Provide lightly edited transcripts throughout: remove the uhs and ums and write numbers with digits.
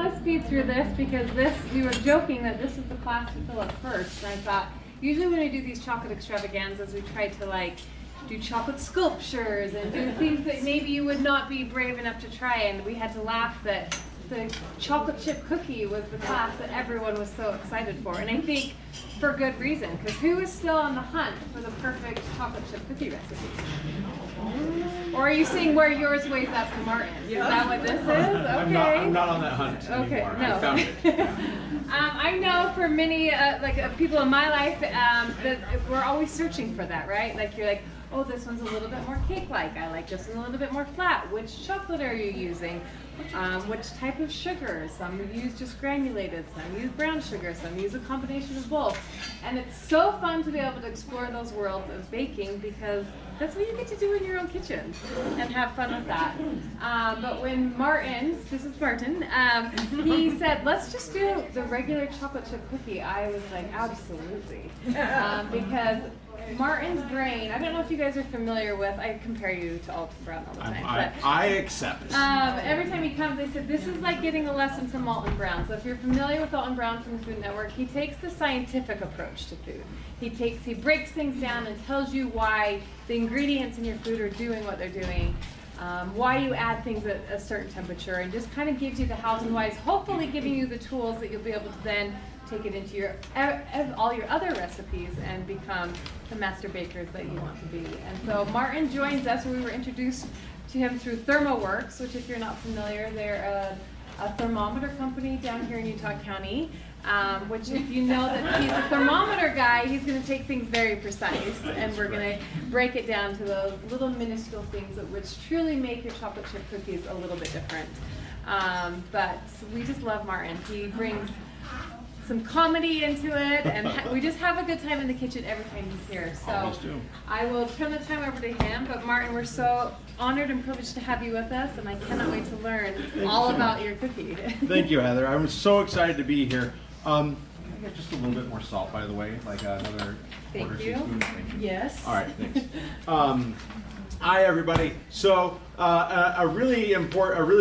want to speed through this because we were joking that this is the class to fill up first. And I thought, usually when we do these chocolate extravaganzas, we try to like do chocolate sculptures and do things that maybe you would not be brave enough to try. And we had to laugh that the chocolate chip cookie was the class that everyone was so excited for. And I think for good reason, because who is still on the hunt for the perfect chocolate chip cookie recipe? Or are you seeing where yours weighs up to Martin? Is that what this is? Okay. I'm not on that hunt anymore. No. I found it. I know for many people in my life that we're always searching for that, right? Like you're like, oh, this one's a little bit more cake-like. I like this one a little bit more flat. Which chocolate are you using? Which type of sugar? Some use just granulated, some use brown sugar, some use a combination of both. And it's so fun to be able to explore those worlds of baking because that's what you get to do in your own kitchen and have fun with that. But when Martin, this is Martin, he said, let's just do the regular chocolate chip cookie, I was like, absolutely. Because Martin's brain, I don't know if you guys are familiar with, I compare you to Alton Brown all the time. I accept. Every time he comes, they said, this is like getting a lesson from Alton Brown. So if you're familiar with Alton Brown from the Food Network, he takes the scientific approach to food. He breaks things down and tells you why the ingredients in your food are doing what they're doing, why you add things at a certain temperature, and just kind of gives you the hows and whys, hopefully giving you the tools that you'll be able to then take it into all your other recipes and become the master bakers that you want to be. And so Martin joins us. We were introduced to him through ThermoWorks, which if you're not familiar, they're a thermometer company down here in Utah County, which if you know that he's a thermometer guy, he's going to take things very precise, and we're going to break it down to those little minuscule things that which truly make your chocolate chip cookies a little bit different. But we just love Martin. He brings some comedy into it, and we just have a good time in the kitchen every time he's here. So I will turn the time over to him, but Martin, we're so honored and privileged to have you with us, and I cannot wait to learn all about your cookie. Thank you, Heather. I'm so excited to be here. Can I get just a little bit more salt, by the way, like another quarter teaspoon? Thank you. Yes. All right, thanks. Hi, everybody. So a really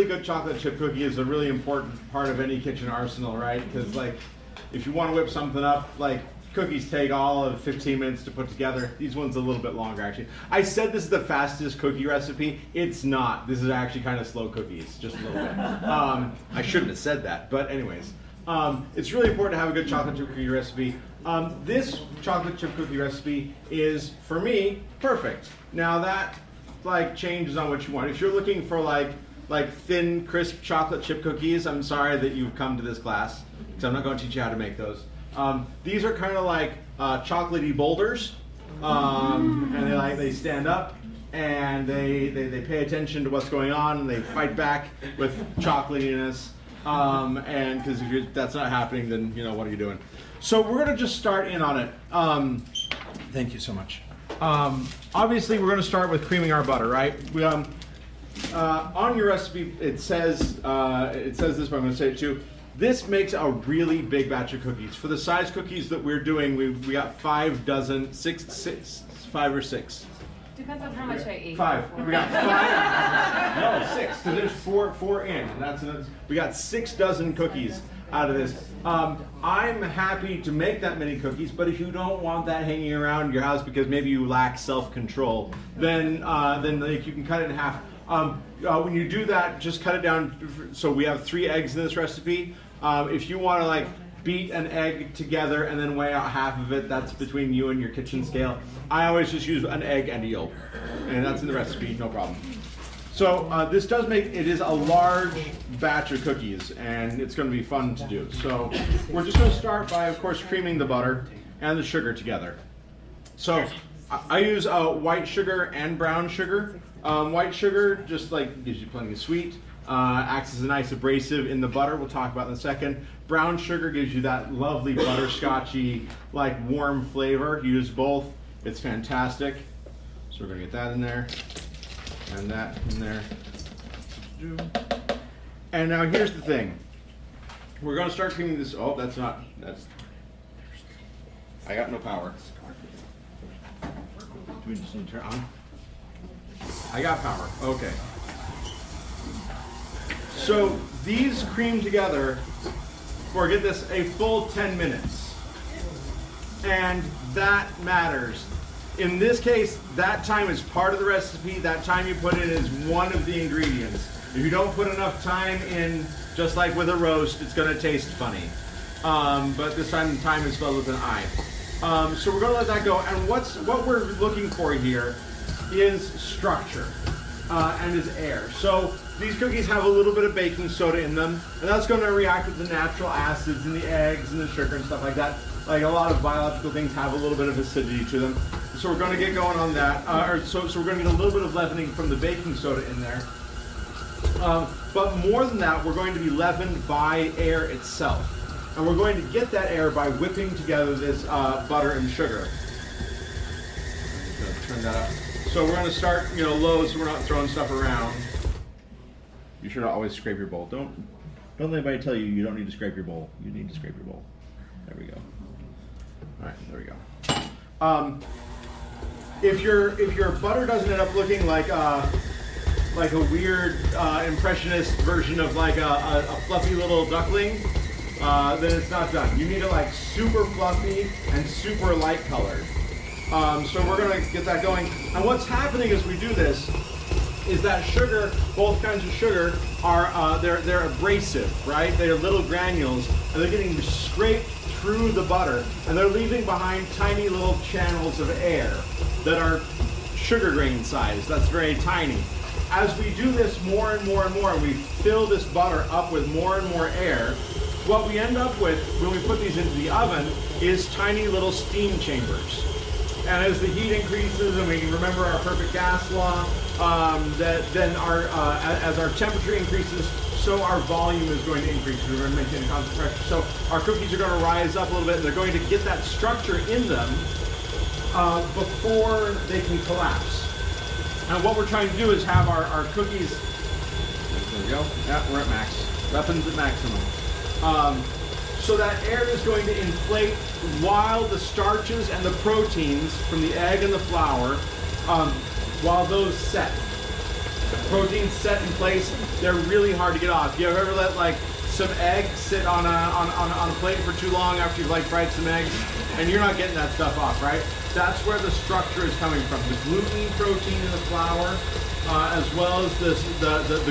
good chocolate chip cookie is a really important part of any kitchen arsenal, right? Because like, if you want to whip something up, like cookies take all of 15 minutes to put together. These ones a little bit longer, actually. I said this is the fastest cookie recipe. It's not. This is actually kind of slow cookies, just a little bit. I shouldn't have said that, but anyways. It's really important to have a good chocolate chip cookie recipe. This chocolate chip cookie recipe is, for me, perfect. Now that like changes on what you want. If you're looking for like thin, crisp chocolate chip cookies, I'm sorry that you've come to this class, because I'm not going to teach you how to make those. These are kind of like chocolatey boulders, and they stand up, and they pay attention to what's going on, and they fight back with chocolatiness. And because if that's not happening, then you know what are you doing? So we're going to just start in on it. Thank you so much. Obviously, we're going to start with creaming our butter, right? On your recipe, it says this, but I'm going to say it too. This makes a really big batch of cookies. For the size cookies that we're doing, we got 5 or 6. Depends on how much I eat. 5. We got 5. No, 6. Because there's 4 in, and we got 6 dozen cookies out of this. I'm happy to make that many cookies, but if you don't want that hanging around your house because maybe you lack self-control, then like, you can cut it in half. When you do that, just cut it down. So we have 3 eggs in this recipe. If you want to like beat an egg together and then weigh out half of it, that's between you and your kitchen scale. I always just use an egg and a yolk, and that's in the recipe, no problem. So this does make, it is a large batch of cookies, and it's going to be fun to do. So we're just going to start by, of course, creaming the butter and the sugar together. So I use white sugar and brown sugar. White sugar just like gives you plenty of sweet, acts as a nice abrasive in the butter. We'll talk about in a second. Brown sugar gives you that lovely butterscotchy, like warm flavor. Use both. It's fantastic. So we're going to get that in there. And that in there. And now here's the thing. We're going to start creaming this. Oh, that's. I got no power. Do we just need to turn on? I got power. Okay. So these cream together for, get this, a full 10 minutes. And that matters. In this case, that time is part of the recipe. That time you put in is one of the ingredients. If you don't put enough time in, just like with a roast, it's going to taste funny. But this time is spelled with an I. So we're going to let that go. And what we're looking for here is structure and is air. So these cookies have a little bit of baking soda in them, and that's going to react with the natural acids in the eggs and the sugar and stuff like that. Like a lot of biological things have a little bit of acidity to them. So we're going to get going on that. So we're going to get a little bit of leavening from the baking soda in there. But more than that, we're going to be leavened by air itself. And we're going to get that air by whipping together this butter and sugar. I'm going to turn that up. So we're going to start, low, so we're not throwing stuff around. Be sure to always scrape your bowl. Don't let anybody tell you you don't need to scrape your bowl. You need to scrape your bowl. There we go. All right, there we go. If your butter doesn't end up looking like a weird impressionist version of like a fluffy little duckling, then it's not done. You need it like super fluffy and super light colored. So we're gonna get that going. And what's happening as we do this is that sugar, both kinds of sugar, are they're abrasive, right? They're little granules, and they're getting scraped through the butter, and they're leaving behind tiny little channels of air that are sugar grain size. That's very tiny. As we do this more and more and more, and we fill this butter up with more and more air, what we end up with when we put these into the oven is tiny little steam chambers. And as the heat increases, and we remember our perfect gas law, as our temperature increases, so our volume is going to increase. We're going to maintain a constant pressure. So our cookies are going to rise up a little bit, and they're going to get that structure in them before they can collapse. And what we're trying to do is have our cookies, there we go, yeah, we're at max, weapons at maximum. So that air is going to inflate while the starches and the proteins from the egg and the flour, while those set. Proteins set in place, they're really hard to get off. You ever let like some egg sit on a plate for too long after you've like fried some eggs, and you're not getting that stuff off, right? That's where the structure is coming from. The gluten protein in the flour, as well as the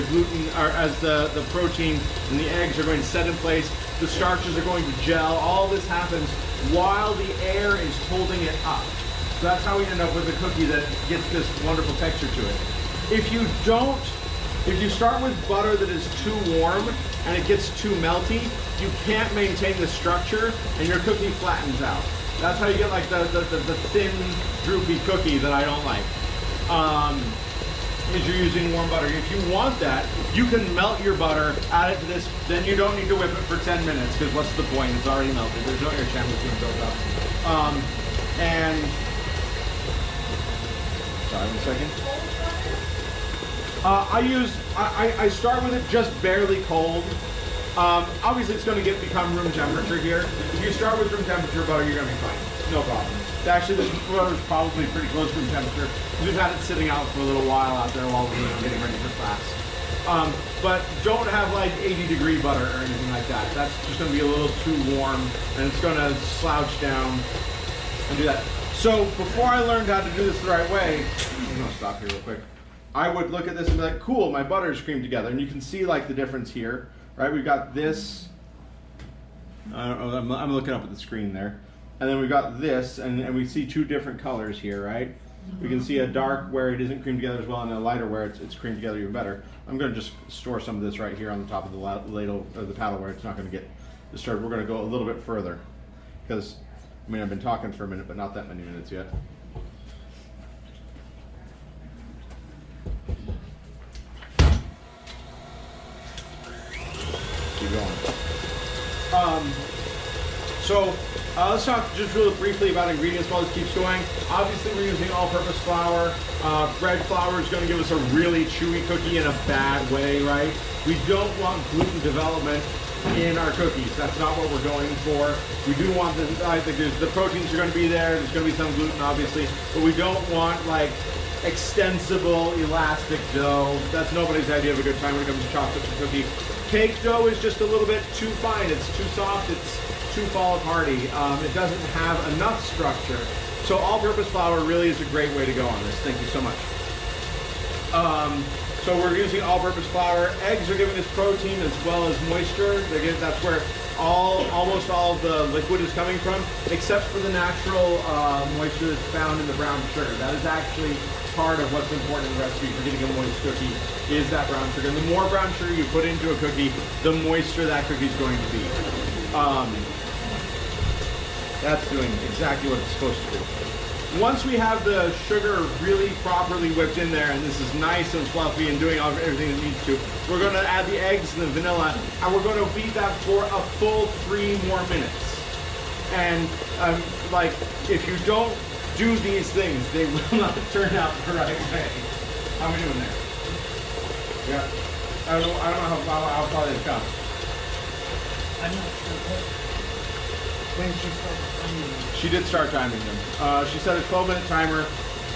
gluten, or as the protein in the eggs are going to set in place. The starches are going to gel. All this happens while the air is holding it up. So that's how we end up with a cookie that gets this wonderful texture to it. If you start with butter that is too warm and it gets too melty, you can't maintain the structure and your cookie flattens out. That's how you get like the thin, droopy cookie that I don't like. Is you're using warm butter. If you want that, you can melt your butter, add it to this, then you don't need to whip it for 10 minutes, because what's the point? It's already melted. There's no air channels being built up. Sorry, 1 second. I start with it just barely cold. Obviously it's going to become room temperature here. If you start with room temperature butter, you're going to be fine. No problem. Actually, this butter is probably pretty close to room temperature. We've had it sitting out for a little while out there while we were getting ready for class. But don't have like 80-degree butter or anything like that. That's just going to be a little too warm, and it's going to slouch down and do that. So before I learned how to do this the right way, I'm going to stop here real quick. I would look at this and be like, cool, my butter's creamed together. And you can see like the difference here, right? We've got this, I don't know, I'm looking up at the screen there. And then we've got this, and we see two different colors here, right? We can see a dark where it isn't creamed together as well, and a lighter where it's creamed together even better. I'm going to just store some of this right here on the top of the ladle or the paddle where it's not going to get disturbed. We're going to go a little bit further because, I mean, I've been talking for a minute, but not that many minutes yet. Keep going. Let's talk just really briefly about ingredients while this keeps going. Obviously, we're using all-purpose flour. Bread flour is going to give us a really chewy cookie in a bad way, right? We don't want gluten development in our cookies. That's not what we're going for. We do want the proteins are going to be there. There's going to be some gluten, obviously, but we don't want like extensible, elastic dough. That's nobody's idea of a good time when it comes to chocolate chip cookie. Cake dough is just a little bit too fine. It's too soft. It's too fall aparty. It doesn't have enough structure. So all-purpose flour really is a great way to go on this. Thank you so much. So we're using all-purpose flour. Eggs are giving us protein as well as moisture. That's where almost all of the liquid is coming from, except for the natural moisture that's found in the brown sugar. That is actually part of what's important in the recipe for getting a moist cookie, is that brown sugar. And the more brown sugar you put into a cookie, the moister that cookie is going to be. That's doing exactly what it's supposed to do. Once we have the sugar really properly whipped in there, and this is nice and fluffy and doing everything it needs to, we're going to add the eggs and the vanilla, and we're going to beat that for a full 3 more minutes. And like, if you don't do these things, they will not turn out the right way. How are we doing there? Yeah. I don't know how far they've come. I'm not sure when she started timing them. She did start timing them. She set a 12-minute timer,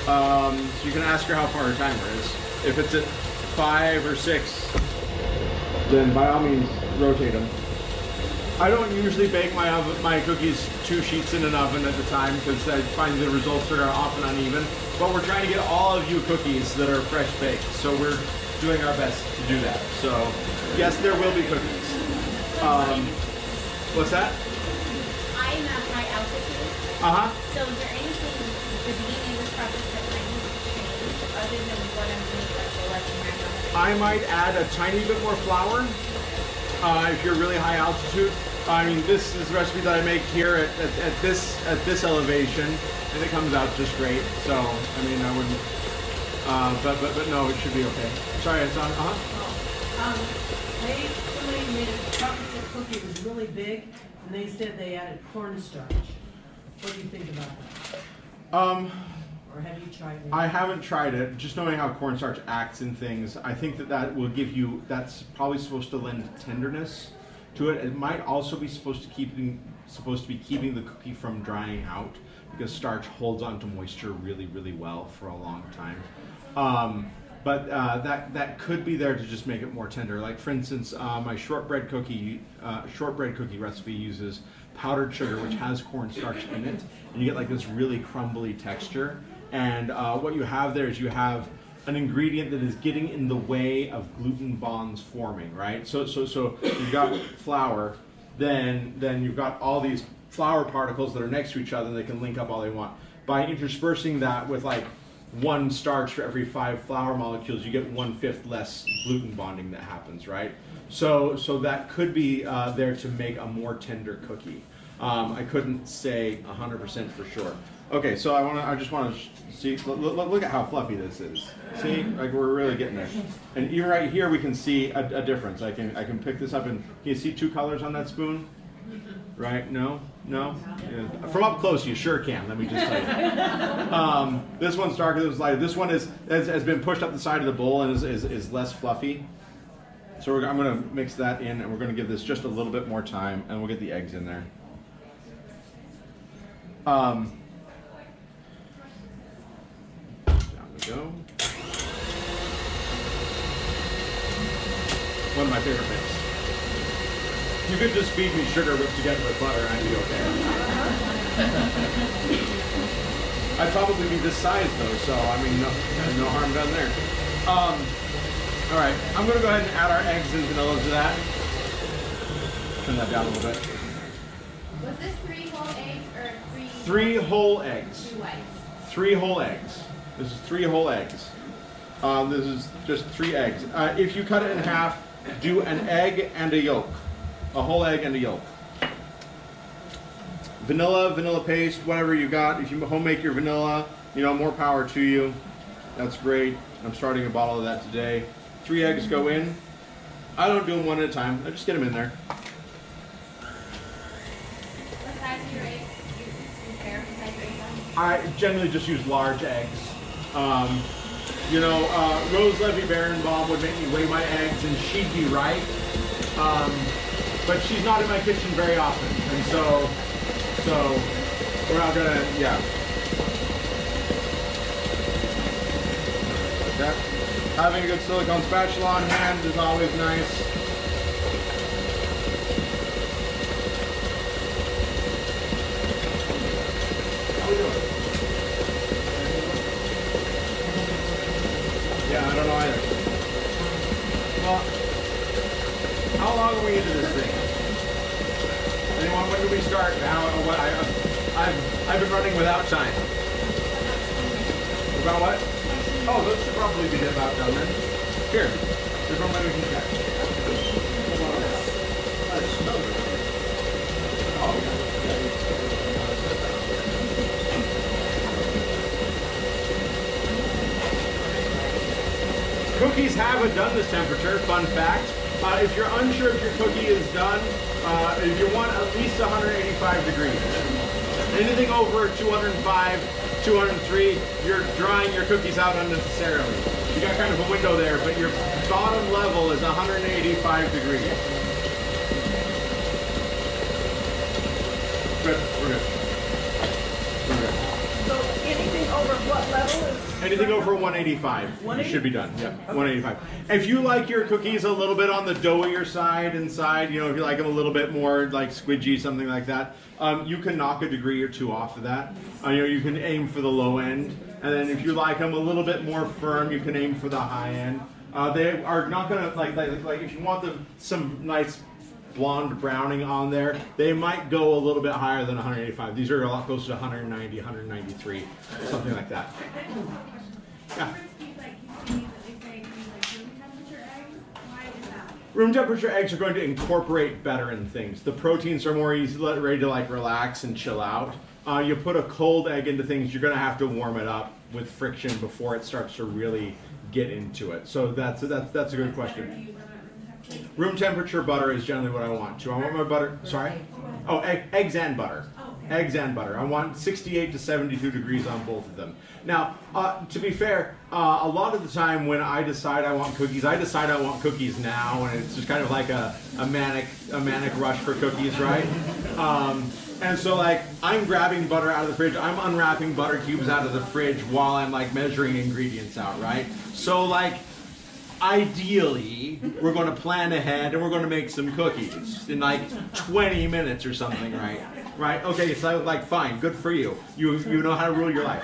so you can ask her how far her timer is. If it's at 5 or 6, then by all means rotate them. I don't usually bake my cookies 2 sheets in an oven at a time because I find the results are often uneven. But we're trying to get all of you cookies that are fresh baked, so we're doing our best to do that. So yes, there will be cookies. What's that? I'm at high altitude. So is there anything at the beginning of this process that might need to change other than what I'm doing like the left and right on? I might add a tiny bit more flour if you're really high altitude. I mean, this is the recipe that I make here at this elevation, and it comes out just great. So I mean, I wouldn't. But no, it should be okay. Sorry, it's on. Somebody made a chocolate chip cookie. It was really big, and they said they added cornstarch. What do you think about that? Or have you tried it? I haven't tried it. Just knowing how cornstarch acts in things, I think that will give you. That's probably supposed to lend tenderness to it. It might also be supposed to be keeping the cookie from drying out, because starch holds onto moisture really well for a long time. But that could be there to just make it more tender. Like for instance, my shortbread cookie recipe uses powdered sugar, which has cornstarch in it, and you get like this really crumbly texture. And what you have there is you have an ingredient that is getting in the way of gluten bonds forming, right? So you've got flour, then you've got all these flour particles that are next to each other, and they can link up all they want. By interspersing that with like 1 starch for every 5 flour molecules, you get 1/5 less gluten bonding that happens, right? So that could be there to make a more tender cookie. I couldn't say 100% for sure. Okay, so I just want to see. Look at how fluffy this is. See, like we're really getting there. And even right here, we can see a difference. I can pick this up, and can you see 2 colors on that spoon? Right? No? Yeah. From up close, you sure can. Let me just tell you. This one's darker. This one's lighter. This one has been pushed up the side of the bowl and is less fluffy. So I'm going to mix that in, and we're going to give this just a little bit more time, and we'll get the eggs in there. Down we go. One of my favorite bits. You could just feed me sugar whipped together with butter and I'd be okay. I'd probably be this size though, so I mean, no harm done there. All right, I'm going to go ahead and add our eggs and vanilla to that. Turn that down a little bit. Was this 3 whole eggs or 3? 3 whole eggs. 3 whites. 3 whole eggs. This is 3 whole eggs. This is just 3 eggs. If you cut it in half, do an egg and a yolk. A whole egg and a yolk. Vanilla paste, whatever you got. If you home make your vanilla, more power to you. That's great. I'm starting a bottle of that today. 3 eggs go in. I don't do them one at a time. I just get them in there. What size of your eggs do you compare? What size of eggs? I generally just use large eggs. Rose Levy Berenbaum would make me weigh my eggs, and she'd be right. But she's not in my kitchen very often, and so we're not gonna, yeah. Okay. Having a good silicone spatula on hand is always nice. How we doing? Yeah, I don't know either. Well, how long are we into this thing? Anyone, when do we start? I've been running without time. About what? Oh, those should probably be about done then. Here, there's one way we can check. Oh, okay. Cookies have a doneness temperature, fun fact. If you're unsure if your cookie is done, if you want at least 185 degrees. Anything over 205, 203, you're drying your cookies out unnecessarily. You got kind of a window there, but your bottom level is 185 degrees. Good, we're good. We're good. So anything over what level is? Anything over 185, you should be done. Yeah, 185. If you like your cookies a little bit on the doughier side inside, you know, if you like them a little bit more like squidgy, something like that, you can knock a degree or two off of that. You know, you can aim for the low end, and then if you like them a little bit more firm, you can aim for the high end. They are not gonna like if you want some nice blonde browning on there, they might go a little bit higher than 185. These are a lot closer to 190, 193, something like that. Yeah. Room temperature eggs are going to incorporate better in things. The proteins are more easy, ready to like relax and chill out. You put a cold egg into things, you're going to have to warm it up with friction before it starts to really get into it. So that's a good question. Room temperature butter is generally what I want. Do I want my butter? Sorry? Oh, eggs and butter. Eggs and butter. I want 68 to 72 degrees on both of them. Now, to be fair, a lot of the time when I decide I want cookies, I decide I want cookies now, and it's just kind of like a manic rush for cookies, right? And so like I'm grabbing butter out of the fridge, I'm unwrapping butter cubes out of the fridge while I'm like measuring ingredients out, right? So like ideally we're going to plan ahead and we're going to make some cookies in like 20 minutes or something, right? Right? Okay, so like fine, good for you. You know how to rule your life.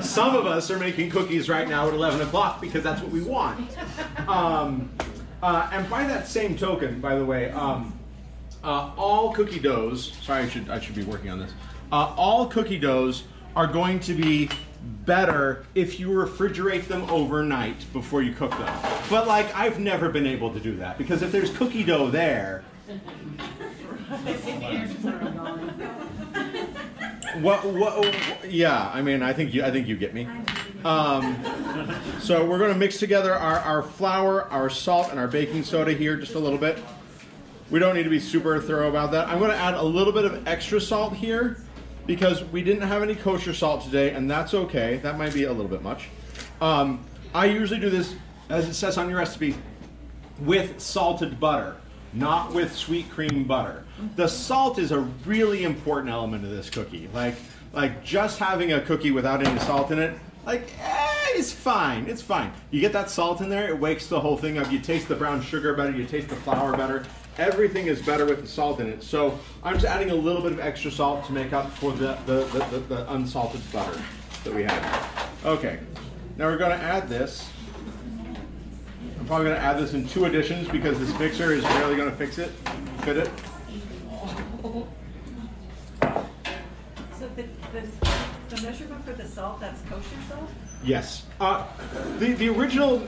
Some of us are making cookies right now at 11 o'clock because that's what we want. And by that same token, by the way, all cookie doughs, sorry, I should be working on this. All cookie doughs are going to be better if you refrigerate them overnight before you cook them. But like, I've never been able to do that because if there's cookie dough there, yeah, I mean, I think you get me. So we're going to mix together our flour, our salt, and our baking soda here just a little bit. We don't need to be super thorough about that. I'm going to add a little bit of extra salt here because we didn't have any kosher salt today, and that's okay. That might be a little bit much. I usually do this, as it says on your recipe, with salted butter, not with sweet cream butter. The salt is a really important element of this cookie. Like just having a cookie without any salt in it, it's fine. It's fine. You get that salt in there, it wakes the whole thing up. You taste the brown sugar better, you taste the flour better. Everything is better with the salt in it. So I'm just adding a little bit of extra salt to make up for the unsalted butter that we had. Okay, now we're going to add this. I'm probably going to add this in 2 additions because this mixer is barely going to fit it. So the measurement for the salt, that's kosher salt? Yes. The original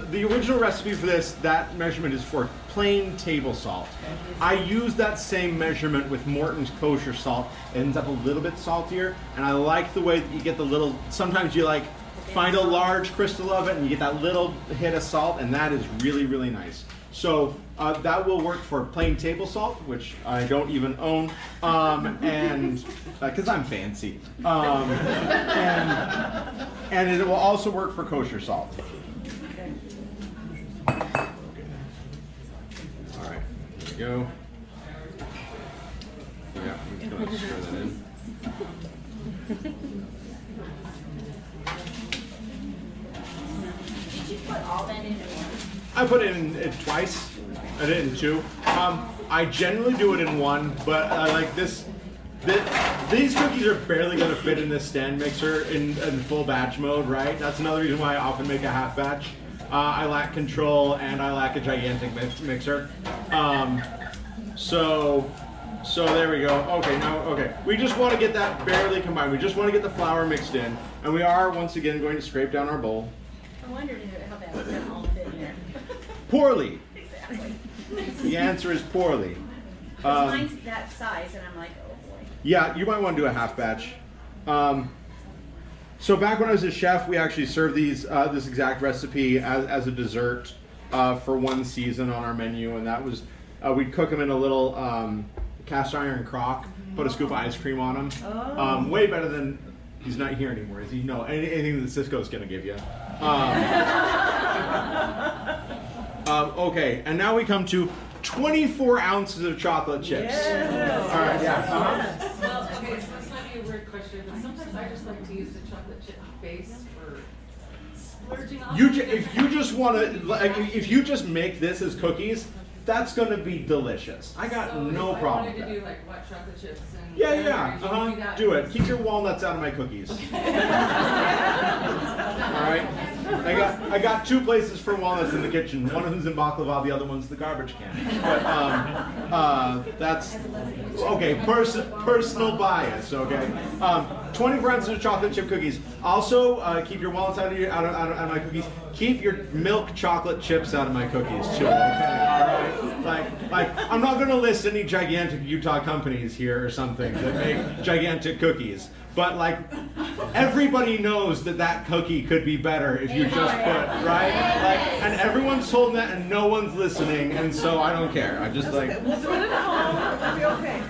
recipe for this, that measurement is for plain table salt. I use that same measurement with Morton's kosher salt. It ends up a little bit saltier, and I like the way that you get the little, sometimes you like find a large crystal of it and you get that little hit of salt, and that is really, really nice. So that will work for plain table salt, which I don't even own, and because I'm fancy. And it will also work for kosher salt. Okay. All right, here we go. Yeah, I'm just going to stir that in. you put all that in one? I put it in it twice. I did it in 2. I generally do it in 1, but I like this. These cookies are barely going to fit in this stand mixer in full batch mode, right? That's another reason why I often make a half batch. I lack control and I lack a gigantic mixer. So there we go. Okay. We just want to get that barely combined. We just want to get the flour mixed in. And we are, once again, going to scrape down our bowl. I wondered how that was going to all fit in there. Poorly. Exactly. The answer is poorly. Mine's that size, and I'm like, oh boy. Yeah, you might want to do a half batch. So back when I was a chef, we actually served these this exact recipe as a dessert for 1 season on our menu, and that was we'd cook them in a little cast iron crock, put a scoop of ice cream on them. Way better than, he's not here anymore, is he? No, anything that Cisco's gonna give you. Okay, and now we come to 24 ounces of chocolate chips. Yes. All right, yeah. Well, okay, so this might be a weird question, but sometimes I just like to use the chocolate chip base for splurging on. If you just want to, like, if you just make this as cookies, that's going to be delicious. I got no problem with If I wanted to that. do like white chocolate chips and Yeah. Do it. Keep your walnuts out of my cookies. All right. I got 2 places for walnuts in the kitchen. One of them's in baklava, the other one's the garbage can. But that's okay. Personal bias. Okay. 24 ounces of chocolate chip cookies. Also, keep your walnuts out of my cookies. Keep your milk chocolate chips out of my cookies too. Okay. All right. Like I'm not going to list any gigantic Utah companies here or something that make gigantic cookies. But like, everybody knows that cookie could be better if you just put, right? Like, and everyone's told that and no one's listening, and so I don't care. I just like. We'll do it at home. It'll be okay.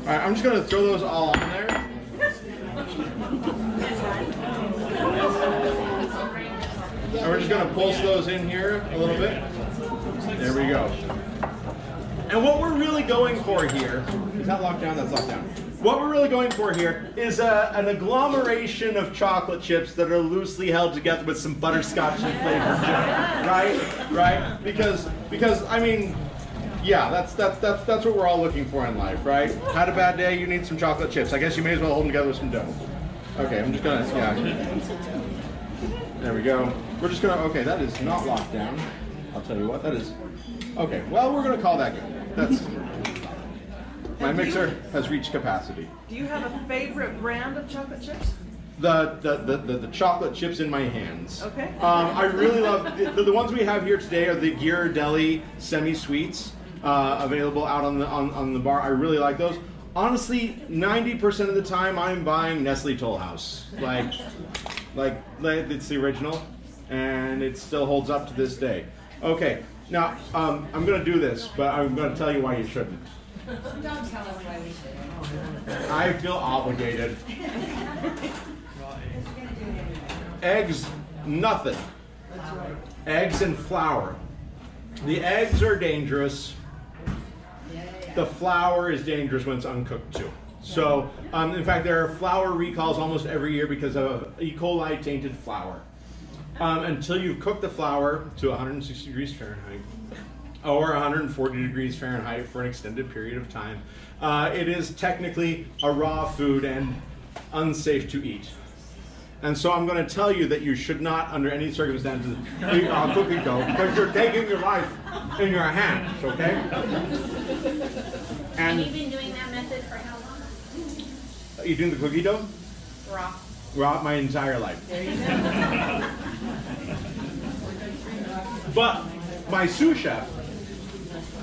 All right, I'm just gonna throw those all on there. And we're just gonna pulse those in here a little bit. There we go. And what we're really going for here, is that locked down? That's locked down. What we're really going for here is an agglomeration of chocolate chips that are loosely held together with some butterscotch and flavored jam, right? Because I mean, yeah, that's what we're all looking for in life, right? Had a bad day, you need some chocolate chips. I guess you may as well hold them together with some dough. Okay, I'm just gonna, yeah. There we go. We're just gonna, okay, that is not locked down. I'll tell you what, that is, okay, well, we're gonna call that good. That's, my mixer has reached capacity. Do you have a favorite brand of chocolate chips? The chocolate chips in my hands. Okay. I really love, the ones we have here today are the Ghirardelli semi-sweets, available out on the bar. I really like those. Honestly, 90% of the time I'm buying Nestle Toll House. Like it's the original, and it still holds up to this day. Okay, now I'm gonna do this, but I'm gonna tell you why you shouldn't. Don't tell us why we should. I feel obligated. Eggs, nothing. Eggs and flour. The eggs are dangerous. The flour is dangerous when it's uncooked too. So, in fact, there are flour recalls almost every year because of E. coli tainted flour. Until you've cooked the flour to 160 degrees Fahrenheit or 140 degrees Fahrenheit for an extended period of time, it is technically a raw food and unsafe to eat. And so I'm going to tell you that you should not, under any circumstances, eat raw cookie dough because you're taking your life in your hands, okay? And you've been doing that method for how long? Eating the cookie dough? Raw. Raw my entire life. But my sous chef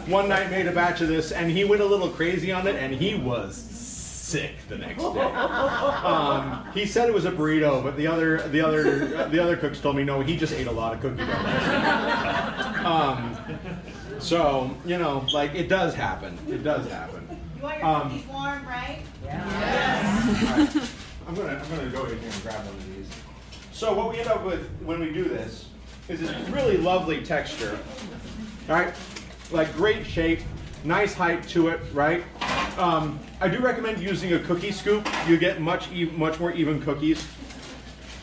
one night made a batch of this and he went a little crazy on it and he was sick the next day. He said it was a burrito, but the other cooks told me no, he just ate a lot of cookie dough. So, you know, like, it does happen. It does happen. You want your cookies warm, right? Yes. Right. I'm gonna go in here and grab one of these. So what we end up with when we do this is this really lovely texture. All right, like great shape, nice height to it, right? I do recommend using a cookie scoop. You get much more even cookies.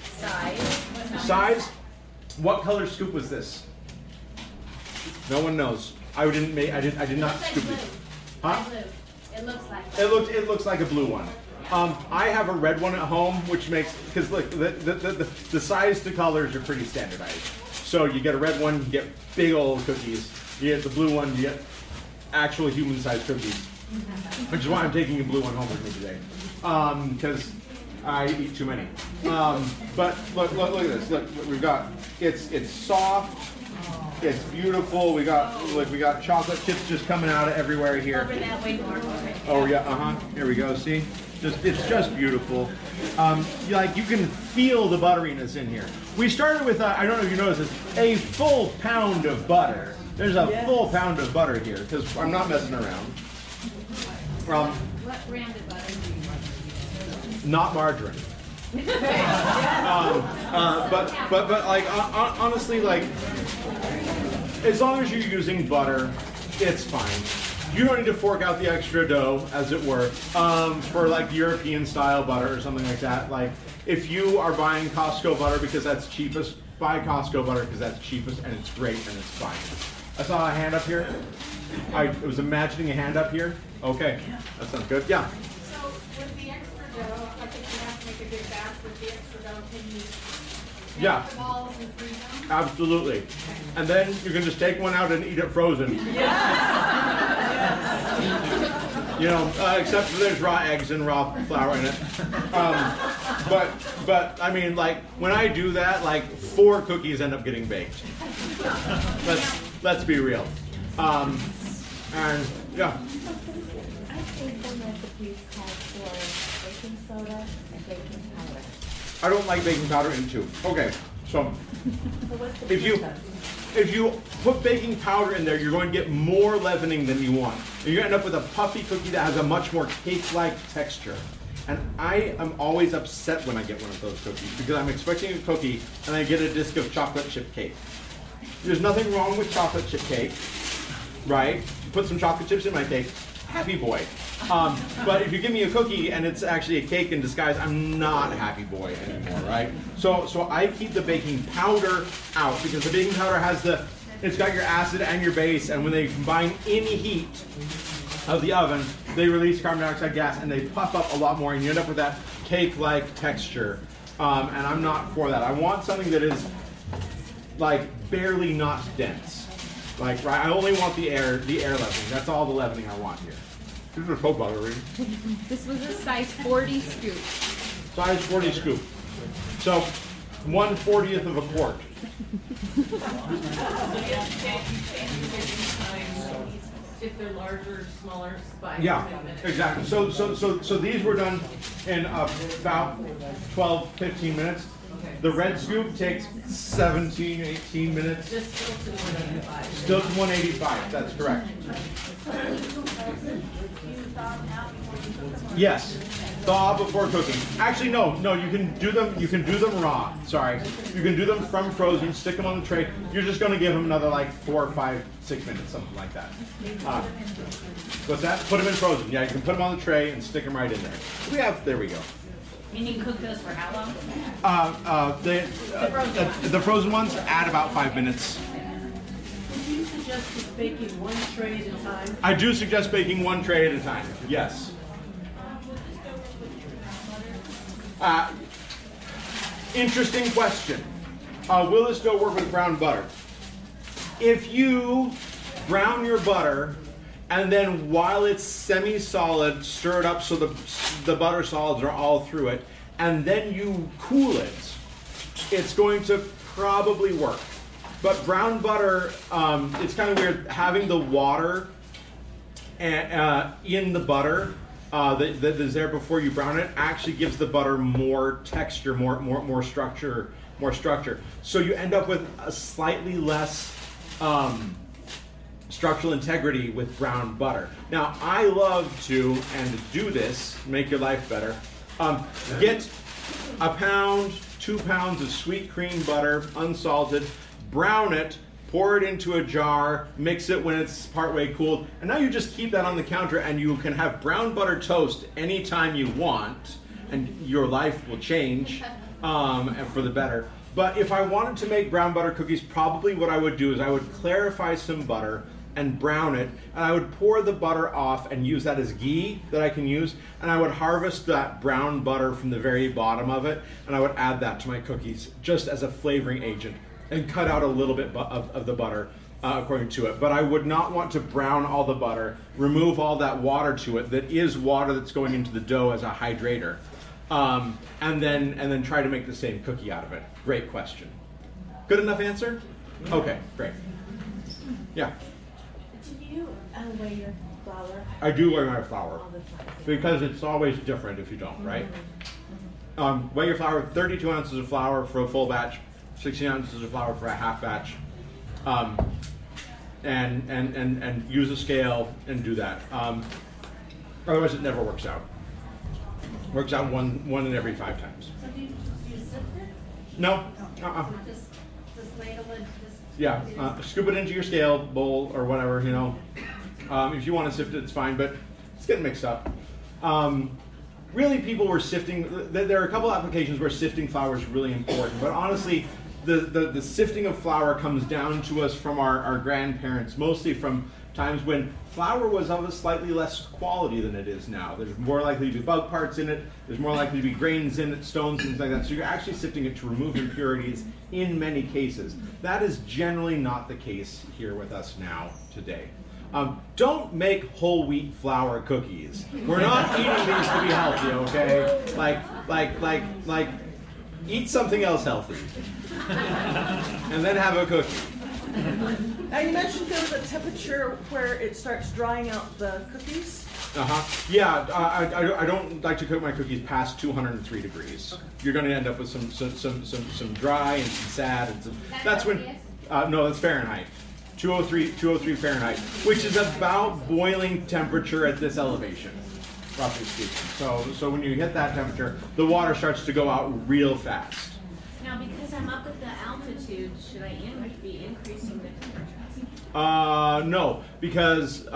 Size. Size, What color scoop was this? No one knows. I did not scoop it. Huh? Blue. It looks like. It looks like a blue one. I have a red one at home, which makes, because look, the size to colors are pretty standardized. So you get a red one, you get big old cookies. You get the blue one, you get actual human-sized cookies. Which is why I'm taking a blue one home with me today, because I eat too many. But look at this. Look, we've got it's soft. It's beautiful. We got chocolate chips just coming out of everywhere here. Over that way more. Oh yeah, Here we go. See, it's just beautiful. You can feel the butteriness in here. We started with I don't know if you noticed this, a full pound of butter. There's a full pound of butter here because I'm not messing around. What brand of butter do you like? Not margarine. But like honestly, like as long as you're using butter, it's fine. You don't need to fork out the extra dough, as it were, for like European style butter or something like that. Like if you are buying Costco butter because that's cheapest, buy Costco butter because that's cheapest and it's great and it's fine. I saw a hand up here. I was imagining a hand up here. Okay, that sounds good. Yeah. So with the extra dough, like if you have to make a big batch with the extra dough, can you make the balls and freeze them? Absolutely. And then you can just take one out and eat it frozen. You know, except for there's raw eggs and raw flour in it. But I mean, like when I do that, like 4 cookies end up getting baked. Let's be real. And yeah. I've seen some recipes called for baking soda and baking powder. I don't like baking powder in too. Okay, so what's the if you put baking powder in there, you're going to get more leavening than you want. You're going to end up with a puffy cookie that has a much more cake-like texture. And I am always upset when I get one of those cookies because I'm expecting a cookie and I get a disc of chocolate chip cake. There's nothing wrong with chocolate chip cake, right? Put some chocolate chips in my cake, happy boy. But if you give me a cookie and it's actually a cake in disguise, I'm not a happy boy anymore, right? So I keep the baking powder out because the baking powder has it's got your acid and your base, and when they combine in heat of the oven, they release carbon dioxide gas and they puff up a lot more, and you end up with that cake-like texture. And I'm not for that. I want something that is like barely not dense. Like, right, I only want the air leavening. That's all the leavening I want here. These are so buttery. This was a size 40 scoop. Size 40 scoop. So 1/40th of a quart. If they're larger, smaller, spice. Yeah, exactly. So these were done in about 12, 15 minutes. Okay. The red scoop takes 17, 18 minutes. Just still to 185. Still to 185, that's correct. Yes, thaw before cooking. Actually, no, you can do them raw. Sorry. You can do them from frozen, stick them on the tray. You're just going to give them another like 4, 5, 6 minutes, something like that. What's that? Put them in frozen. Yeah, you can put them on the tray and stick them right in there. There we go. And you cook those for how long? The frozen ones, add about 5 minutes. Would you suggest just baking one tray at a time? I do suggest baking one tray at a time, yes. Interesting question. Will this dough work with brown butter? If you brown your butter and then while it's semi-solid, stir it up so the butter solids are all through it, and then you cool it, it's going to probably work. But brown butter, it's kind of weird having the water in the butter that is there before you brown it actually gives the butter more texture, more structure. So you end up with a slightly less structural integrity with brown butter. Now, I love to, and do this, make your life better, get a pound, 2 pounds of sweet cream butter, unsalted, brown it, pour it into a jar, mix it when it's partway cooled, and now you just keep that on the counter and you can have brown butter toast anytime you want, and your life will change and for the better. But if I wanted to make brown butter cookies, probably what I would do is I would clarify some butter and brown it, and I would pour the butter off and use that as ghee that I can use, and I would harvest that brown butter from the very bottom of it, and I would add that to my cookies just as a flavoring agent, and cut out a little bit of the butter according to it. But I would not want to brown all the butter, remove all that water to it that is water that's going into the dough as a hydrator, and then try to make the same cookie out of it. Great question. Good enough answer? Okay, great. Yeah. Do you weigh your flour? I do weigh my flour All the time? because it's always different if you don't, right? Weigh your flour, 32 ounces of flour for a full batch, 16 ounces of flour for a half batch, and use a scale and do that. Otherwise, it never works out. Works out one in every 5 times. So do you sift it? No. Just ladle it, Yeah, scoop it into your scale bowl or whatever, you know. If you want to sift it, it's fine, but it's getting mixed up. Really, people were sifting. There are a couple applications where sifting flour is really important, but honestly, the sifting of flour comes down to us from our grandparents, mostly from times when flour was of a slightly less quality than it is now. There's more likely to be bug parts in it, there's more likely to be grains in it, stones, things like that. So you're actually sifting it to remove impurities in many cases. That is generally not the case here with us now today. Don't make whole wheat flour cookies. We're not eating these to be healthy, okay? Like, eat something else healthy. And then have a cookie. Now you mentioned there was a temperature where it starts drying out the cookies. Yeah, I don't like to cook my cookies past 203 degrees. You're going to end up with some dry and some sad and some. That's when. No, that's Fahrenheit. 203 Fahrenheit, which is about boiling temperature at this elevation, roughly speaking. So when you hit that temperature, the water starts to go out real fast. Now, because I'm up at the altitude, should I be increasing the temperature? No, because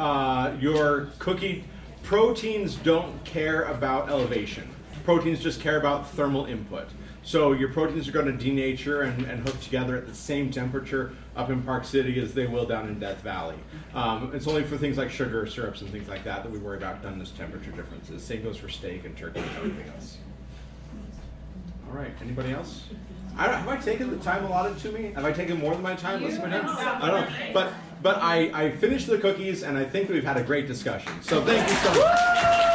your cookie proteins don't care about elevation. Proteins just care about thermal input. So your proteins are going to denature and hook together at the same temperature up in Park City as they will down in Death Valley. It's only for things like sugar, syrups, and things like that we worry about this temperature differences. Same goes for steak and turkey and everything else. All right, anybody else? Have I taken the time allotted to me? Have I taken more than my time? I don't know. But I finished the cookies, and I think we've had a great discussion. So thank you so much.